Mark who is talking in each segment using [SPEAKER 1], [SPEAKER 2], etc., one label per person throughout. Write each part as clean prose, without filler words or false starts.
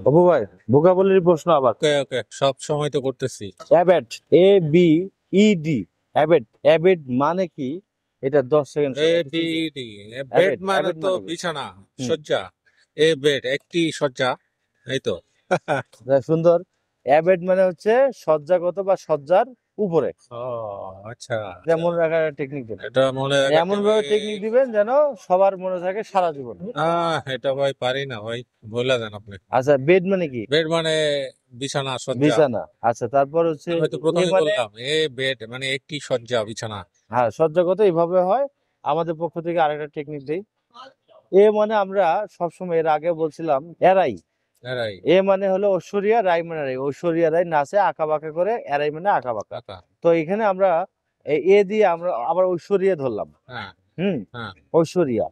[SPEAKER 1] অপু ভাই, ভোকাবুলারি প্রশ্ন আবার।
[SPEAKER 2] ওকে ওকে, সব সময় তো করতেছি।
[SPEAKER 1] অ্যাবেট, ABED, অ্যাবেট, অ্যাবেট মানে কি? এটা 10 সেকেন্ড
[SPEAKER 2] এ
[SPEAKER 1] শোনো।
[SPEAKER 2] B D. বেড
[SPEAKER 1] অ্যাবেট,
[SPEAKER 2] মানে
[SPEAKER 1] অ্যাবেট
[SPEAKER 2] তো
[SPEAKER 1] মানে কি?
[SPEAKER 2] বিছানা,
[SPEAKER 1] হুম,
[SPEAKER 2] শয্যা। এ বেড একটি শয্যা, এই তো।
[SPEAKER 1] সুন্দর। অ্যাবেট মানে হচ্ছে শয্যাগত বা শয্যার উপরে।
[SPEAKER 2] ও আচ্ছা আচ্ছা,
[SPEAKER 1] যেমন রাখার টেকনিক দেন,
[SPEAKER 2] এটা মনে রাখার
[SPEAKER 1] এমন ভাবে টেকনিক দিবেন যেন সবার মনে থাকে সারা জীবন।
[SPEAKER 2] এটা ভাই পারি না ভাই, বলে দেন আপনি।
[SPEAKER 1] আচ্ছা, বেড মানে কি?
[SPEAKER 2] বেড মানে বিছানা, শয্যা।
[SPEAKER 1] বিছানা। আচ্ছা, তারপর হচ্ছে
[SPEAKER 2] আমি তো
[SPEAKER 1] এ
[SPEAKER 2] প্রথমে
[SPEAKER 1] মানে,
[SPEAKER 2] বললাম এ বেড মানে একটি শয্যা, বিছানা।
[SPEAKER 1] হ্যাঁ শয্যাগত এইভাবে হয়। আমাদের পক্ষ থেকে আরেকটা টেকনিক দেই। এ মানে আমরা সবসময় এর আগে বলছিলাম এরাই।
[SPEAKER 2] এরাই।
[SPEAKER 1] এ মানে হলো ঐশ্বরিয়া, রাই মানে রাই। ঐশ্বরিয়া রাই নাচে আঁকা বাঁকা করে, এরাই মানে আঁকা বাঁকা।
[SPEAKER 2] টাকা।
[SPEAKER 1] তো এখানে আমরা এ দিয়ে আমরা আবার ঐশ্বরিয়া ধরলাম।
[SPEAKER 2] হ্যাঁ
[SPEAKER 1] হুম,
[SPEAKER 2] হ্যাঁ।
[SPEAKER 1] ঐশ্বরিয়া।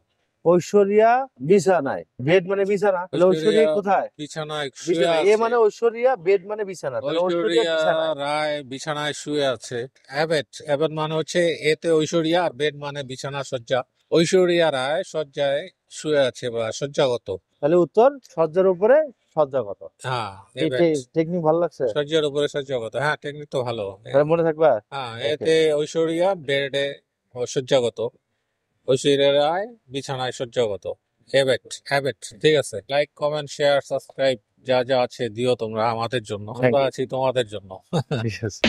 [SPEAKER 1] ঐশ্বরিয়া বিছানায়, বেড মানে বিছানা, তাহলে ঐশ্বরিয়া
[SPEAKER 2] ঐশ্বরিয়া
[SPEAKER 1] কোথায়?
[SPEAKER 2] বিছানায় শুয়ে
[SPEAKER 1] বিছানায়। এ
[SPEAKER 2] আছে।
[SPEAKER 1] মানে ঐশ্বরিয়া, বেড মানে বিছানা, তাহলে ঐশ্বরিয়া
[SPEAKER 2] ঐশ্বরিয়া
[SPEAKER 1] বিছানায়।
[SPEAKER 2] রায় বিছানায় শুয়ে আছে। অ্যাবেট, অ্যাবেট মানে হচ্ছে এতে ঐশ্বরিয়া, আর বেড মানে বিছানা, শয্যা। ঐশ্বরিয়া রায় শয্যায় শুয়ে আছে বা শয্যাগত।
[SPEAKER 1] তাহলে উত্তর শয্যার উপরে শয্যাগত।
[SPEAKER 2] হ্যাঁ,
[SPEAKER 1] এই
[SPEAKER 2] অ্যাবেট
[SPEAKER 1] টেকনিক ভালো লাগছে?
[SPEAKER 2] শয্যার উপরে শয্যাগত। হ্যাঁ, টেকনিক তো ভালো।
[SPEAKER 1] তাহলে মনে থাকবা।
[SPEAKER 2] হ্যাঁ,
[SPEAKER 1] ওকে।
[SPEAKER 2] এতে ঐশ্বরিয়া বেডে শয্যাগত, ঐশ্বরিয়া রায় বিছানায় শয্যাগত। অ্যাবেট, অ্যাবেট। ঠিক আছে, লাইক কমেন্ট শেয়ার সাবস্ক্রাইব যা যা আছে দিও তোমরা আমাদের জন্য,
[SPEAKER 1] থ্যাংক
[SPEAKER 2] আমরা
[SPEAKER 1] ইউ।
[SPEAKER 2] আছি তোমাদের জন্য।
[SPEAKER 1] ঠিক আছে।